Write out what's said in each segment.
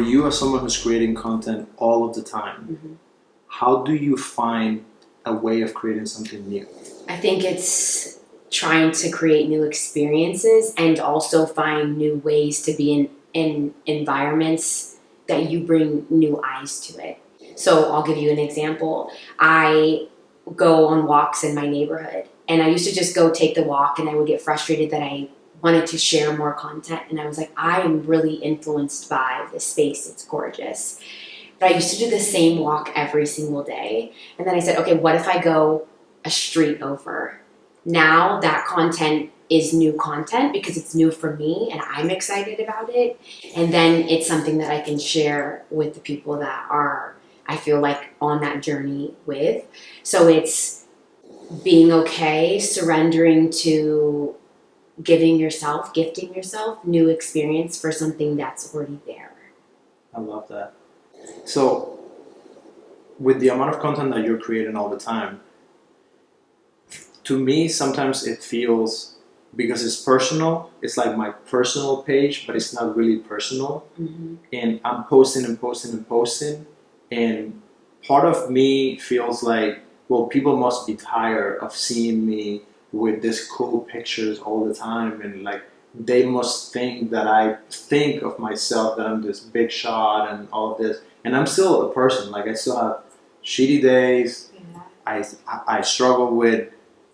you as someone who's creating content all of the time, how do you find a way of creating something new? I think it's trying to create new experiences and also find new ways to be in environments that you bring new eyes to it. So I'll give you an example. I go on walks in my neighborhood, and I used to just go take the walk, and I would get frustrated that I wanted to share more content, and I was like, I am really influenced by this space. It's gorgeous. But I used to do the same walk every single day, and then I said, okay, what if I go a street over? Now that content is new content because it's new for me and I'm excited about it, and then it's something that I can share with the people that are, I feel like, on that journey with. So it's being okay, surrendering to gifting yourself new experience for something that's already there. I love that. So with the amount of content that you're creating all the time, to me sometimes it feels, because it's personal, it's like my personal page, but it's not really personal. And I'm posting and posting and posting, and part of me feels like, well, people must be tired of seeing me with these cool pictures all the time, and like they must think that I think of myself that I'm this big shot and all of this, and I'm still a person. Like I still have shitty days. I struggle with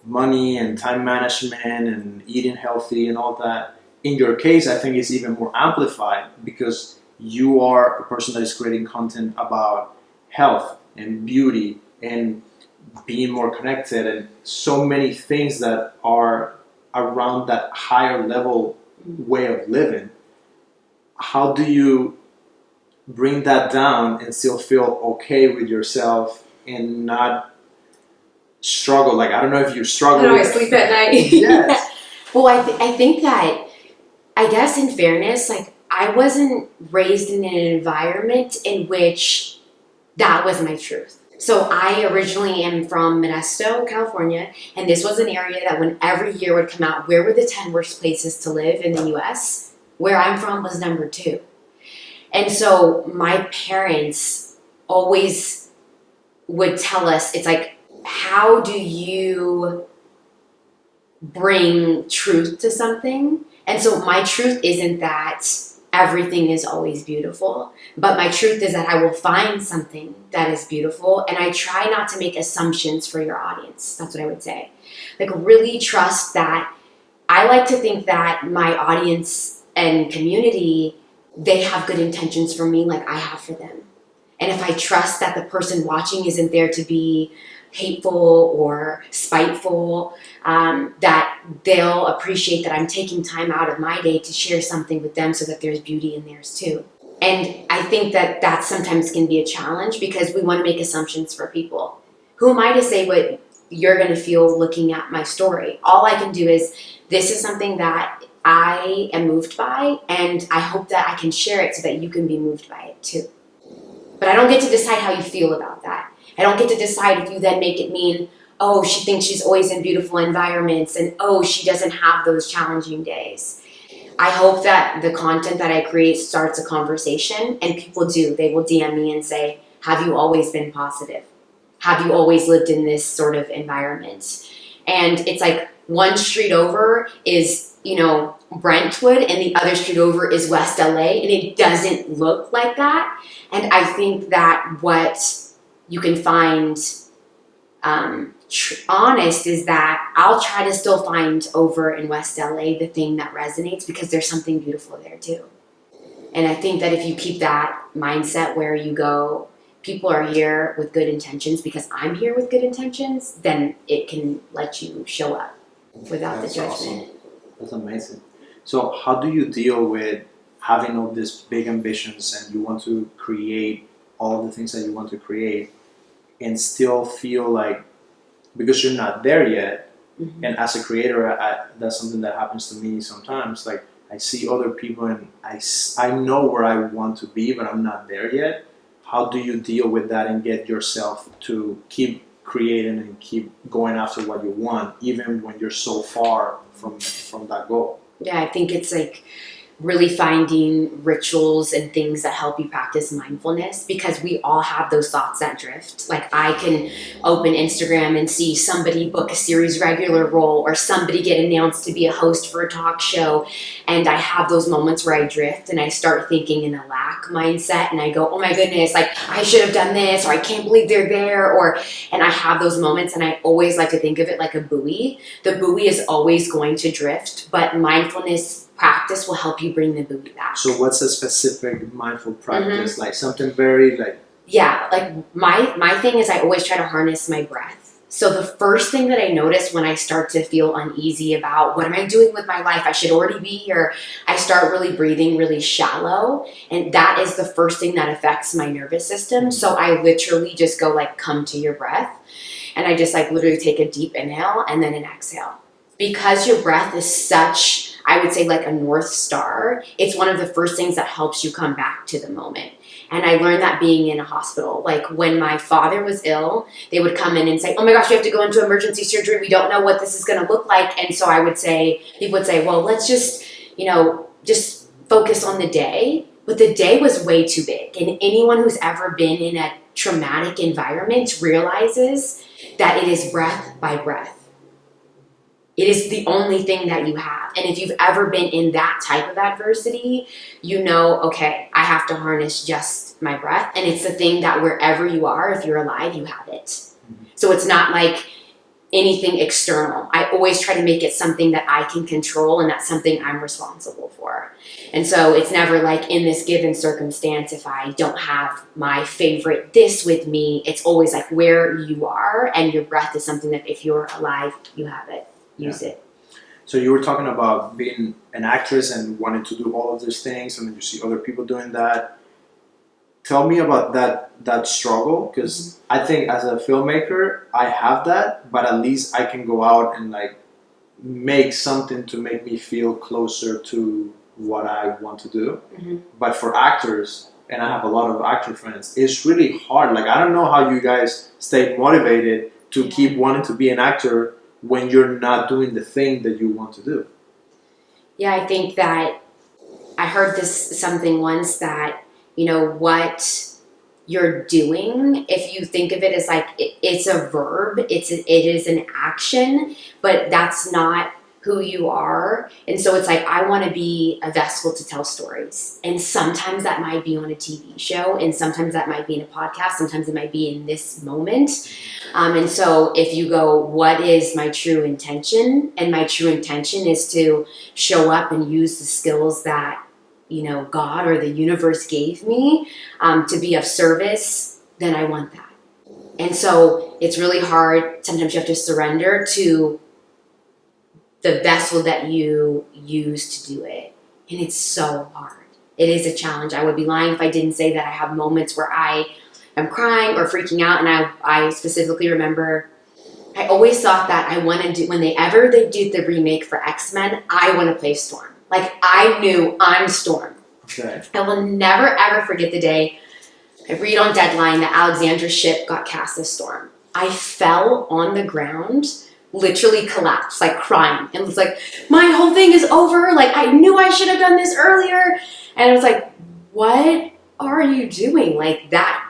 money and time management and eating healthy and all that. In your case, I think it's even more amplified because you are a person that is creating content about health and beauty and being more connected and so many things that are around that higher level way of living. How do you bring that down and still feel okay with yourself and not struggle? Like, I don't know if you struggle. How do I sleep at night? Yes. Well, I think that, I guess in fairness, like I wasn't raised in an environment in which that was my truth. So I originally am from Modesto, California, and this was an area that when every year would come out, where were the 10 worst places to live in the US? Where I'm from was number 2. And so my parents always would tell us, it's like, how do you bring truth to something? And so my truth isn't that everything is always beautiful, but my truth is that I will find something that is beautiful, and I try not to make assumptions for your audience. That's what I would say. Like, really trust that. I like to think that my audience and community, they have good intentions for me like I have for them. And if I trust that the person watching isn't there to be hateful or spiteful, that they'll appreciate that I'm taking time out of my day to share something with them so that there's beauty in theirs too. And I think that that sometimes can be a challenge because we want to make assumptions for people. Who am I to say what you're going to feel looking at my story? All I can do is, this is something that I am moved by, and I hope that I can share it so that you can be moved by it too. But I don't get to decide how you feel about that. I don't get to decide if you then make it mean, oh, she thinks she's always in beautiful environments, and oh, she doesn't have those challenging days. I hope that the content that I create starts a conversation, and people do. They will DM me and say, have you always been positive? Have you always lived in this sort of environment? And it's like one street over is, Brentwood, and the other street over is West LA, and it doesn't look like that. And I think that what you can find honest is that I'll try to still find over in West LA the thing that resonates, because there's something beautiful there too. And I think that if you keep that mindset where you go, people are here with good intentions because I'm here with good intentions, then it can let you show up without the judgment. Awesome. That's amazing. So how do you deal with having all these big ambitions and you want to create all the things that you want to create and still feel like, because you're not there yet, and as a creator, that's something that happens to me sometimes, like I see other people and I know where I want to be, but I'm not there yet. How do you deal with that and get yourself to keep creating and keep going after what you want, even when you're so far from that goal? Yeah, I think it's like really finding rituals and things that help you practice mindfulness, because we all have those thoughts that drift. Like I can open Instagram and see somebody book a series regular role or somebody get announced to be a host for a talk show, and I have those moments where I drift and I start thinking in a lack mindset, and I go, oh my goodness, like I should have done this, or I can't believe they're there, and I have those moments, and I always like to think of it like a buoy. The buoy is always going to drift, but mindfulness practice will help you bring the buoy back. So what's a specific mindful practice? Like something very like... Yeah, like my thing is I always try to harness my breath. So the first thing that I notice when I start to feel uneasy about what am I doing with my life, I should already be here, I start really breathing really shallow, and that is the first thing that affects my nervous system. So I literally just go like, come to your breath, and I just like literally take a deep inhale and then an exhale. Because your breath is such, I would say, like a North Star, it's one of the first things that helps you come back to the moment. And I learned that being in a hospital. Like when my father was ill, they would come in and say, oh my gosh, we have to go into emergency surgery. We don't know what this is going to look like. And so I would say, people would say, well, let's just, just focus on the day. But the day was way too big. And anyone who's ever been in a traumatic environment realizes that it is breath by breath. It is the only thing that you have. And if you've ever been in that type of adversity, you know, okay, I have to harness just my breath. And it's the thing that wherever you are, if you're alive, you have it. So it's not like anything external. I always try to make it something that I can control, and that's something I'm responsible for. And so it's never like in this given circumstance, if I don't have my favorite this with me, it's always like where you are, and your breath is something that if you're alive, you have it. Use it. So you were talking about being an actress and wanting to do all of these things, and then you see other people doing that. Tell me about that struggle, because I think as a filmmaker, I have that, but at least I can go out and like make something to make me feel closer to what I want to do. But for actors, and I have a lot of actor friends, it's really hard. Like I don't know how you guys stay motivated to keep wanting to be an actor when you're not doing the thing that you want to do. Yeah, I think that I heard something once that, what you're doing, if you think of it as like, it's a verb, it is an action, but that's not who you are. And so it's like, I want to be a vessel to tell stories. And sometimes that might be on a TV show, and sometimes that might be in a podcast, sometimes it might be in this moment. And so if you go, what is my true intention? And my true intention is to show up and use the skills that, God or the universe gave me to be of service, then I want that. And so it's really hard. Sometimes you have to surrender to the vessel that you use to do it. And it's so hard. It is a challenge. I would be lying if I didn't say that I have moments where I am crying or freaking out. And I specifically remember, I always thought that I want to do, whenever they do the remake for X-Men, I want to play Storm. Like I knew I'm Storm. Okay. I will never ever forget the day I read on Deadline that Alexandra's ship got cast as Storm. I fell on the ground, literally collapsed, like crying. And it was like, my whole thing is over. Like, I knew I should have done this earlier. And it was like, what are you doing? Like that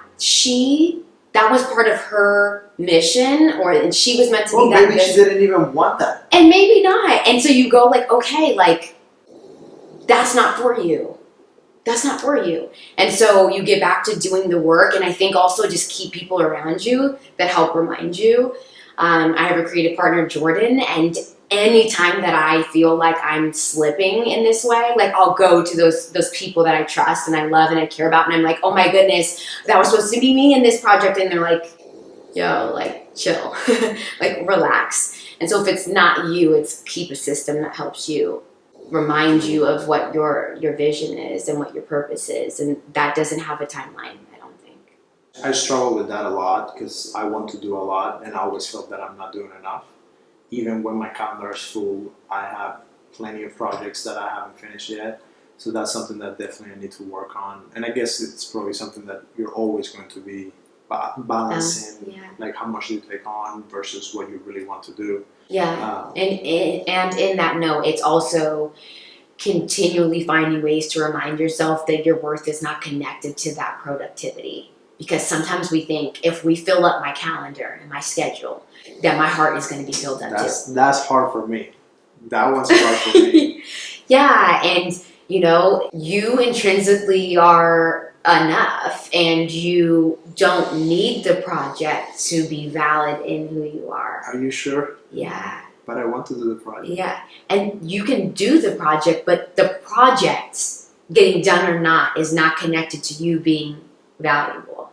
was part of her mission, and she was meant to be that. Maybe she didn't even want that. And maybe not. And so you go like, okay, like, that's not for you. That's not for you. And so you get back to doing the work. And I think also just keep people around you that help remind you. I have a creative partner, Jordan, and anytime that I feel like I'm slipping in this way, like I'll go to those people that I trust and I love and I care about, and I'm like, oh my goodness, that was supposed to be me in this project, and they're like, yo, like chill, like relax. And so if it's not you, it's keep a system that helps you, remind you of what your vision is and what your purpose is, and that doesn't have a timeline. I struggle with that a lot because I want to do a lot, and I always felt that I'm not doing enough. Even when my calendar is full, I have plenty of projects that I haven't finished yet. So that's something that definitely I need to work on. And I guess it's probably something that you're always going to be balancing, like how much you take on versus what you really want to do. Yeah, and in that note, it's also continually finding ways to remind yourself that your worth is not connected to that productivity. Because sometimes we think if we fill up my calendar and my schedule, that my heart is going to be filled up too. That's hard for me. That one's hard for me. Yeah, and you intrinsically are enough, and you don't need the project to be valid in who you are. Are you sure? Yeah. But I want to do the project. Yeah, and you can do the project, but the project getting done or not is not connected to you being valuable.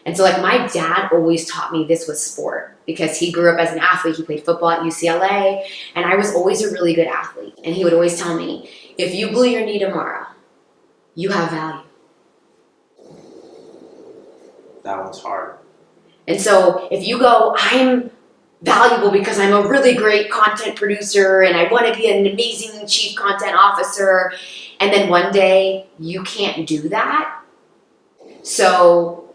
And so like my dad always taught me this with sport, because he grew up as an athlete. He played football at UCLA, and I was always a really good athlete. And he would always tell me, if you blew your knee tomorrow, you have value. That one's hard. And so if you go, I'm valuable because I'm a really great content producer and I want to be an amazing chief content officer, and then one day you can't do that. So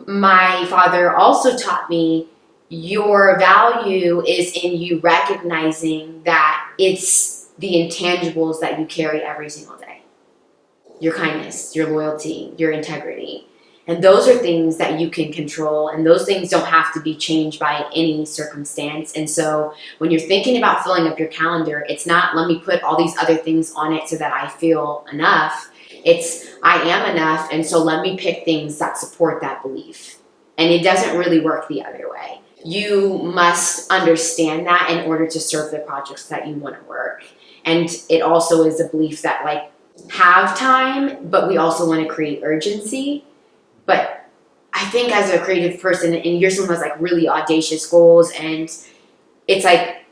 my father also taught me your value is in you recognizing that it's the intangibles that you carry every single day. Your kindness, your loyalty, your integrity. And those are things that you can control, and those things don't have to be changed by any circumstance. And so when you're thinking about filling up your calendar, it's not, let me put all these other things on it so that I feel enough. It's, I am enough, and so let me pick things that support that belief. And it doesn't really work the other way. You must understand that in order to serve the projects that you want to work. And it also is a belief that like, have time, but we also want to create urgency. But I think as a creative person, and you're someone who has like really audacious goals, and it's like,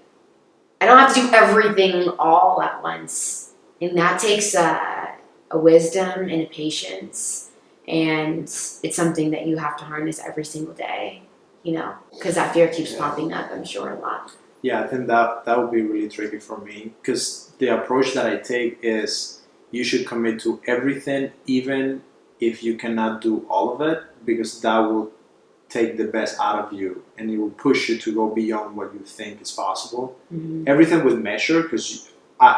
I don't have to do everything all at once. And that takes a wisdom and a patience. And it's something that you have to harness every single day, because that fear keeps popping up, I'm sure, a lot. Yeah, I think that would be really tricky for me, because the approach that I take is you should commit to everything, even if you cannot do all of it, because that will take the best out of you and it will push you to go beyond what you think is possible. Mm-hmm. Everything with measure, because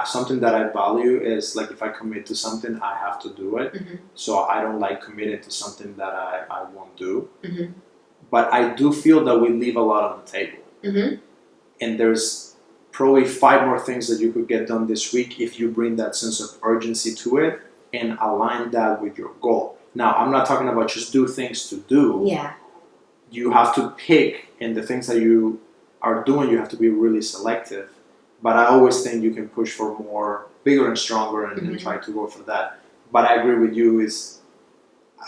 something that I value is like if I commit to something, I have to do it. Mm-hmm. So I don't like committing to something that I won't do. Mm-hmm. But I do feel that we leave a lot on the table. Mm-hmm. And there's probably 5 more things that you could get done this week if you bring that sense of urgency to it and align that with your goal. Now, I'm not talking about just do things to do. Yeah. You have to pick, and the things that you are doing, you have to be really selective. But I always think you can push for more, bigger and stronger, and try to go for that. But I agree with you, is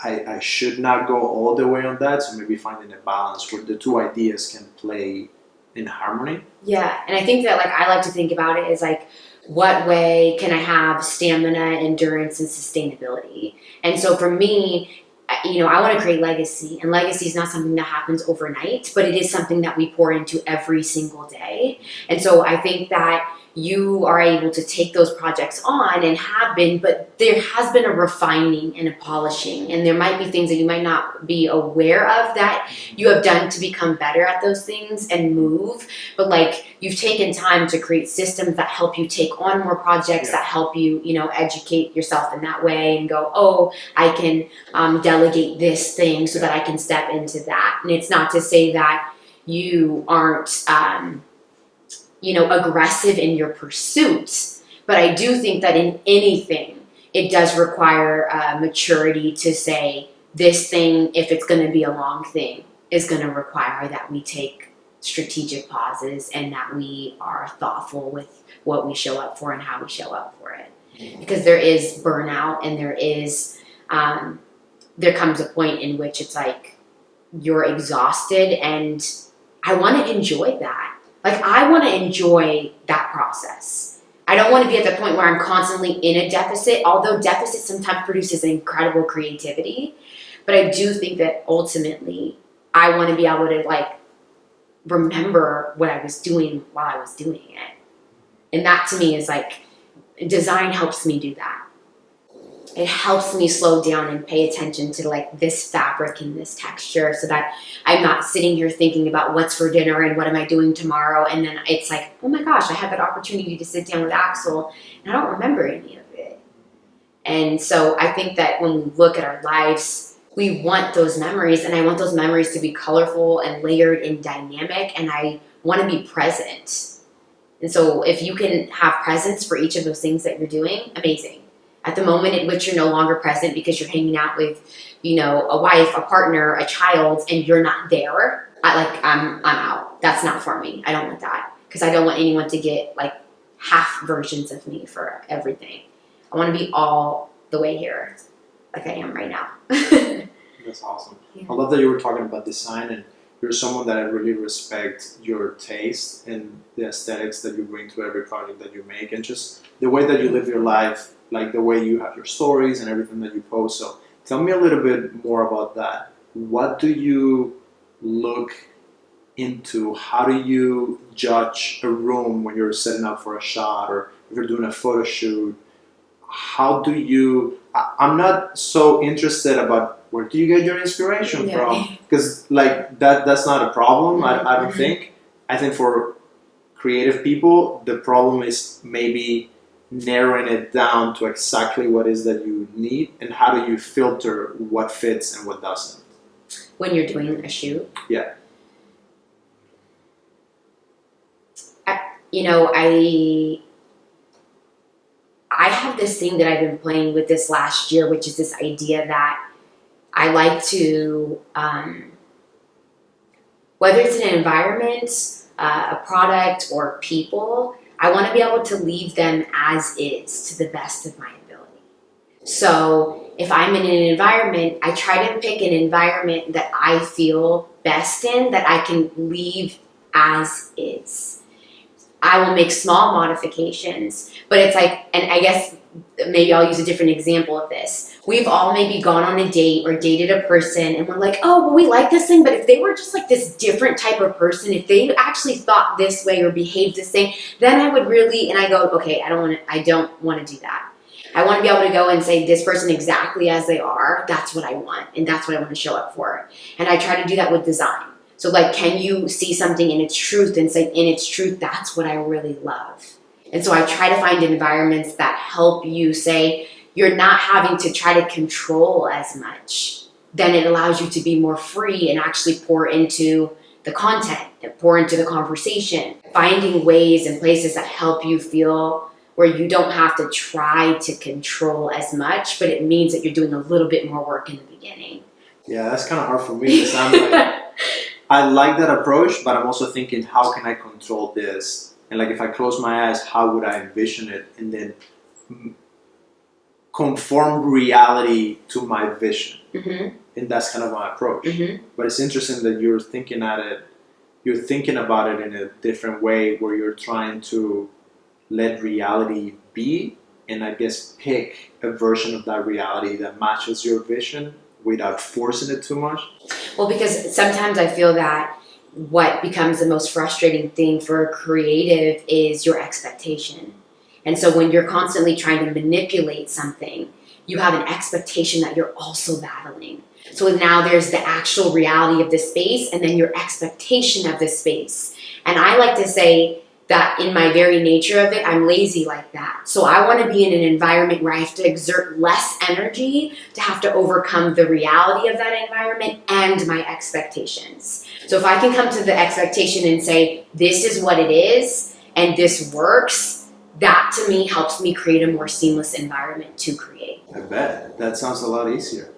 I should not go all the way on that, so maybe finding a balance where the two ideas can play in harmony. Yeah, and I think that I like to think about it as what way can I have stamina, endurance, and sustainability? And so for me, I want to create legacy, and legacy is not something that happens overnight, but it is something that we pour into every single day. And so I think that you are able to take those projects on and have been, but there has been a refining and a polishing, and there might be things that you might not be aware of that you have done to become better at those things and move. But you've taken time to create systems that help you take on more projects, that help you, educate yourself in that way and go, oh, I can delegate this thing so that I can step into that. And it's not to say that you aren't, aggressive in your pursuits. But I do think that in anything, it does require maturity to say this thing, if it's going to be a long thing, is going to require that we take strategic pauses and that we are thoughtful with what we show up for and how we show up for it. Because there is burnout, and there comes a point in which it's you're exhausted, and I want to enjoy that. I want to enjoy that process. I don't want to be at the point where I'm constantly in a deficit, although deficit sometimes produces incredible creativity. But I do think that ultimately I want to be able to remember what I was doing while I was doing it. And that to me is design helps me do that. it helps me slow down and pay attention to like this fabric and this texture, so that I'm not sitting here thinking about what's for dinner and what am I doing tomorrow. And then it's like, oh my gosh, I had that opportunity to sit down with Axel and I don't remember any of it. And so I think that when we look at our lives, we want those memories, and I want those memories to be colorful and layered and dynamic, and I want to be present. And so if you can have presence for each of those things that you're doing, amazing. At the moment in which you're no longer present because you're hanging out with, a wife, a partner, a child, and you're not there, I'm out. That's not for me. I don't want that, because I don't want anyone to get like half versions of me for everything. I want to be all the way here, like I am right now. That's awesome. Yeah. I love that you were talking about design, and you're someone that I really respect your taste and the aesthetics that you bring to every project that you make, and just the way that you live your life, like the way you have your stories and everything that you post. So tell me a little bit more about that. What do you look into? How do you judge a room when you're setting up for a shot, or if you're doing a photo shoot? How do you... I'm not so interested about where do you get your inspiration from, because like that's not a problem. I don't think. I think for creative people, the problem is maybe narrowing it down to exactly what is that you need, and how do you filter what fits and what doesn't when you're doing a shoot. Yeah. I have this thing that I've been playing with this last year, which is this idea that I like to, whether it's an environment, a product, or people, I want to be able to leave them as is to the best of my ability. So if I'm in an environment, I try to pick an environment that I feel best in, that I can leave as is. I will make small modifications, but it's like, and I guess maybe I'll use a different example of this. We've all maybe gone on a date or dated a person, and we're like, oh, well, we like this thing, but if they were just like this different type of person, if they actually thought this way or behaved this thing, then I would really, and I go, okay, I don't want to do that. I want to be able to go and say, this person exactly as they are, that's what I want, and that's what I want to show up for. And I try to do that with design. So like, can you see something in its truth and say, in its truth, that's what I really love? And so I try to find environments that help you say, you're not having to try to control as much. Then it allows you to be more free and actually pour into the content and pour into the conversation. Finding ways and places that help you feel where you don't have to try to control as much, but it means that you're doing a little bit more work in the beginning. Yeah, that's kind of hard for me, because I'm like... I like that approach, but I'm also thinking, how can I control this? And like, if I close my eyes, how would I envision it? And then conform reality to my vision. Mm-hmm. And that's kind of my approach. Mm-hmm. But it's interesting that you're thinking about it in a different way, where you're trying to let reality be, and I guess pick a version of that reality that matches your vision without forcing it too much. Well, because sometimes I feel that what becomes the most frustrating thing for a creative is your expectation. And so when you're constantly trying to manipulate something, you have an expectation that you're also battling. So now there's the actual reality of the space, and then your expectation of the space. And I like to say that in my very nature of it, I'm lazy like that. So I want to be in an environment where I have to exert less energy to have to overcome the reality of that environment and my expectations. So if I can come to the expectation and say, this is what it is, and this works, that to me helps me create a more seamless environment to create. I bet. That sounds a lot easier.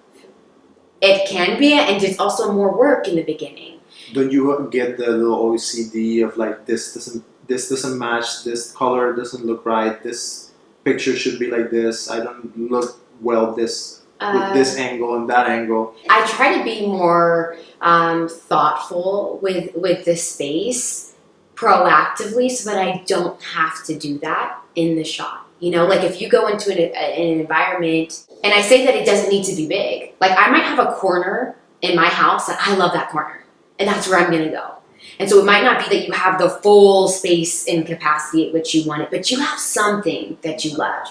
It can be, and it's also more work in the beginning. Don't you get the little OCD of like, this doesn't match, this color doesn't look right, this picture should be like this, I don't look well with this angle and that angle? I try to be more thoughtful with the space proactively, so that I don't have to do that in the shot. Like if you go into an environment, and I say that it doesn't need to be big. Like I might have a corner in my house that I love that corner, and that's where I'm going to go. And so it might not be that you have the full space and capacity at which you want it, but you have something that you love.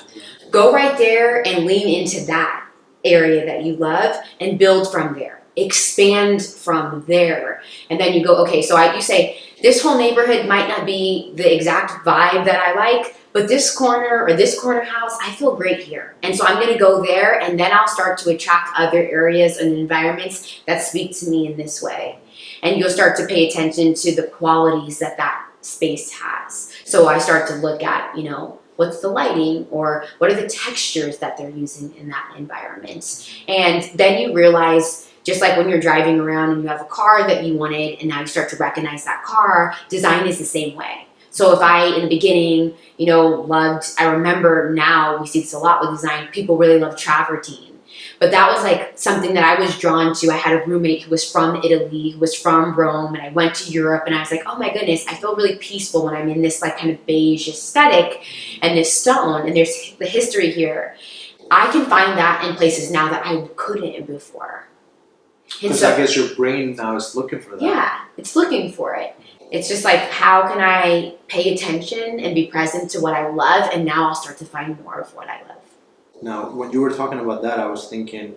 Go right there and lean into that area that you love and build from there. Expand from there. And then you go, okay, so you say, this whole neighborhood might not be the exact vibe that I like, but this corner or this corner house, I feel great here. And so I'm going to go there, and then I'll start to attract other areas and environments that speak to me in this way. And you'll start to pay attention to the qualities that that space has. So I start to look at, what's the lighting, or what are the textures that they're using in that environment. And then you realize, just like when you're driving around and you have a car that you wanted, and now you start to recognize that car, design is the same way. So if I, in the beginning, I remember now, we see this a lot with design, people really love travertine. But that was like something that I was drawn to. I had a roommate who was from Italy, who was from Rome, and I went to Europe, and I was like, oh my goodness, I feel really peaceful when I'm in this like kind of beige aesthetic and this stone, and there's the history here. I can find that in places now that I couldn't before. Because I guess your brain now is looking for that. Yeah, it's looking for it. It's just like, how can I pay attention and be present to what I love, and now I'll start to find more of what I love. Now, when you were talking about that, I was thinking,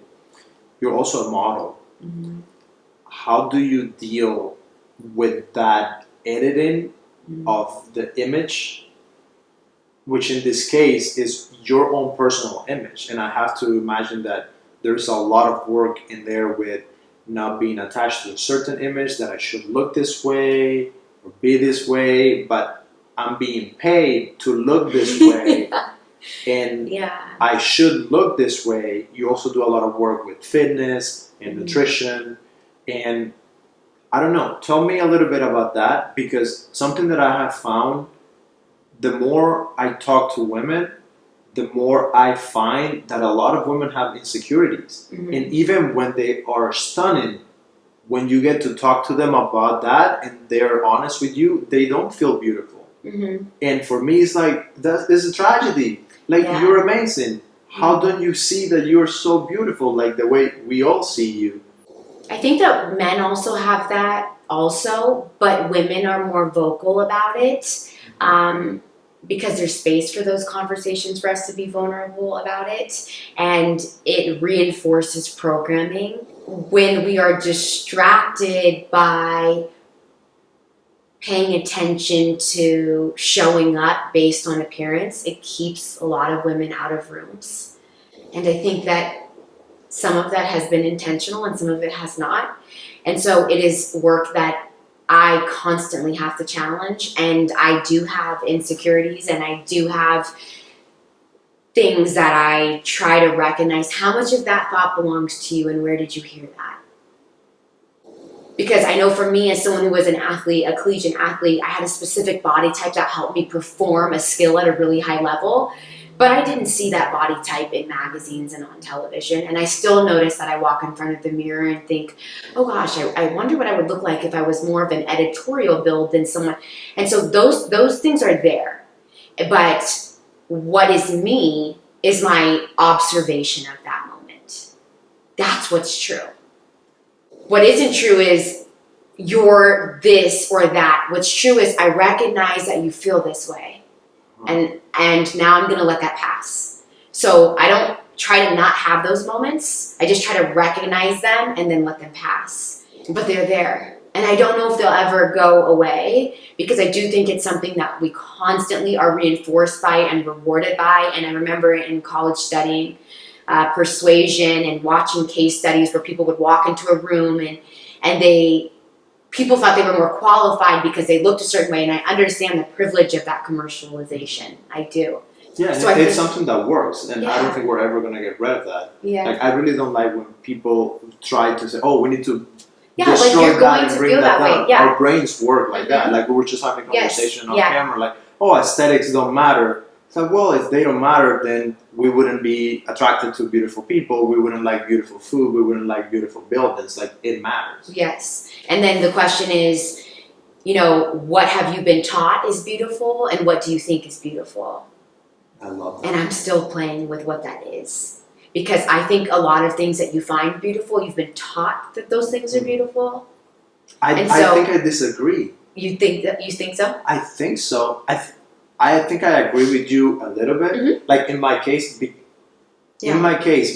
you're also a model. Mm-hmm. How do you deal with that editing of the image, which in this case is your own personal image? And I have to imagine that there's a lot of work in there with not being attached to a certain image, that I should look this way or be this way, but I'm being paid to look this way. Yeah. And I should look this way. You also do a lot of work with fitness and nutrition. And I don't know, tell me a little bit about that, because something that I have found, the more I talk to women, the more I find that a lot of women have insecurities. Mm-hmm. And even when they are stunning, when you get to talk to them about that and they're honest with you, they don't feel beautiful. Mm-hmm. And for me, it's like, that is a tragedy. Like, you're amazing. How don't you see that you're so beautiful, like the way we all see you? I think that men also have that also, but women are more vocal about it. Because there's space for those conversations for us to be vulnerable about it, and it reinforces programming. When we are distracted by paying attention to showing up based on appearance, it keeps a lot of women out of rooms. And I think that some of that has been intentional and some of it has not. And so it is work that I constantly have to challenge, and I do have insecurities, and I do have things that I try to recognize. How much of that thought belongs to you, and where did you hear that? Because I know for me, as someone who was an athlete, a collegiate athlete, I had a specific body type that helped me perform a skill at a really high level. But I didn't see that body type in magazines and on television. And I still notice that I walk in front of the mirror and think, oh gosh, I wonder what I would look like if I was more of an editorial build than someone. And so those things are there. But what is me is my observation of that moment. That's what's true. What isn't true is you're this or that. What's true is I recognize that you feel this way. And now I'm going to let that pass. So I don't try to not have those moments. I just try to recognize them and then let them pass. But they're there. And I don't know if they'll ever go away, because I do think it's something that we constantly are reinforced by and rewarded by. And I remember in college studying persuasion and watching case studies where people would walk into a room and people thought they were more qualified because they looked a certain way, and I understand the privilege of that commercialization. I do. Yeah, so it's something that works, and I don't think we're ever going to get rid of that. Yeah. Like, I really don't like when people try to say, oh, we need to like you're going to feel that way. Yeah. Our brains work like that. Like, we were just having a conversation on camera, like, oh, aesthetics don't matter. It's like, well, if they don't matter, then we wouldn't be attracted to beautiful people. We wouldn't like beautiful food. We wouldn't like beautiful buildings. Like, it matters. Yes. And then the question is, what have you been taught is beautiful, and what do you think is beautiful? I love that. And I'm still playing with what that is. Because I think a lot of things that you find beautiful, you've been taught that those things are beautiful. I think I disagree. You think so? I think so. I think I agree with you a little bit. Mm-hmm. Like in my case,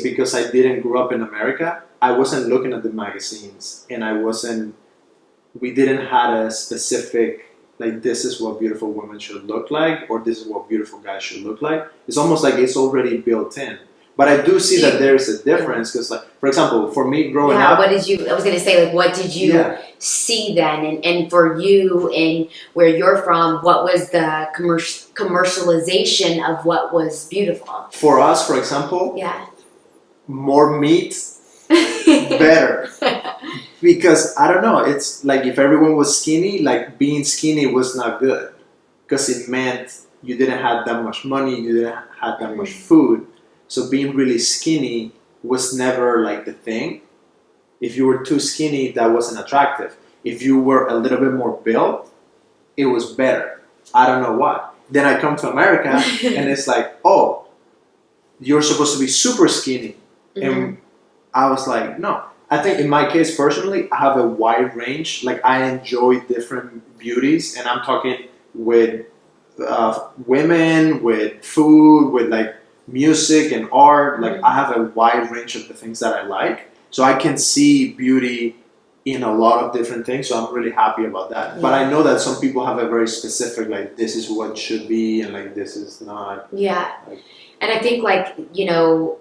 because I didn't grow up in America, I wasn't looking at the magazines, and we didn't have a specific, like, this is what beautiful women should look like, or this is what beautiful guys should look like. It's almost like it's already built in. But I do see that there is a difference, because, like, for example, for me growing up, I was going to say, like, what did you see then? And for you and where you're from, what was the commercialization of what was beautiful? For us, for example, more meat, better. Because, I don't know, it's like if everyone was skinny, like being skinny was not good. Because it meant you didn't have that much money, you didn't have that much food. So being really skinny was never like the thing. If you were too skinny, that wasn't attractive. If you were a little bit more built, it was better. I don't know why. Then I come to America and it's like, oh, you're supposed to be super skinny. And I was like, no. I think in my case personally, I have a wide range. Like, I enjoy different beauties, and I'm talking with women, with food, with like music and art. Like, I have a wide range of the things that I like, so I can see beauty in a lot of different things. So I'm really happy about that. But I know that some people have a very specific, like, this is what should be, and like, this is not. And I think, like, you know,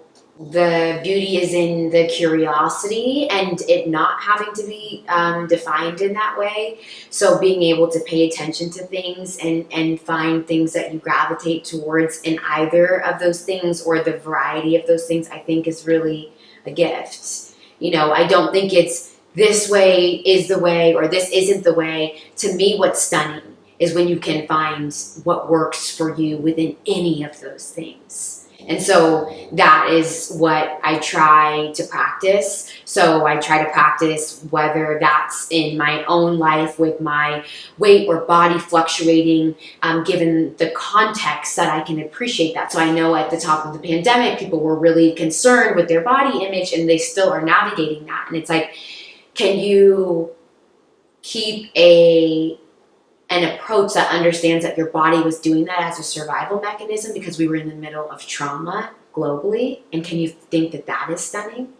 the beauty is in the curiosity and it not having to be defined in that way. So being able to pay attention to things and find things that you gravitate towards in either of those things or the variety of those things, I think is really a gift. You know, I don't think it's this way is the way or this isn't the way. To me, what's stunning is when you can find what works for you within any of those things. And so that is what I try to practice. So I try to practice whether that's in my own life with my weight or body fluctuating, given the context that I can appreciate that. So I know at the top of the pandemic, people were really concerned with their body image and they still are navigating that. And it's like, can you keep an approach that understands that your body was doing that as a survival mechanism because we were in the middle of trauma globally? And can you think that that is stunning?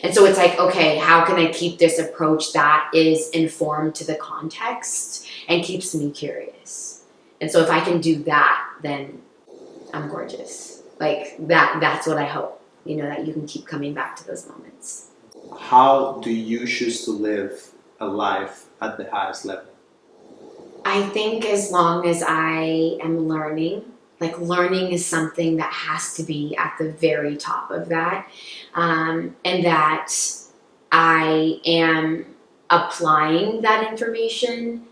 And so it's like, okay, how can I keep this approach that is informed to the context and keeps me curious? And so if I can do that, then I'm gorgeous. Like that's what I hope, you know, that you can keep coming back to those moments. How do you choose to live a life at the highest level? I think as long as I am learning, like learning is something that has to be at the very top of that, and that I am applying that information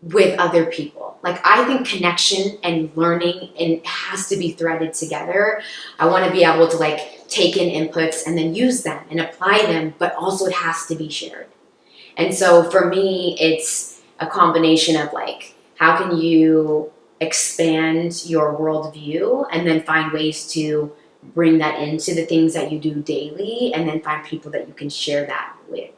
with other people. Like, I think connection and learning and has to be threaded together. I want to be able to like take in inputs and then use them and apply them, but also it has to be shared. And so for me, it's a combination of like, how can you expand your worldview and then find ways to bring that into the things that you do daily and then find people that you can share that with.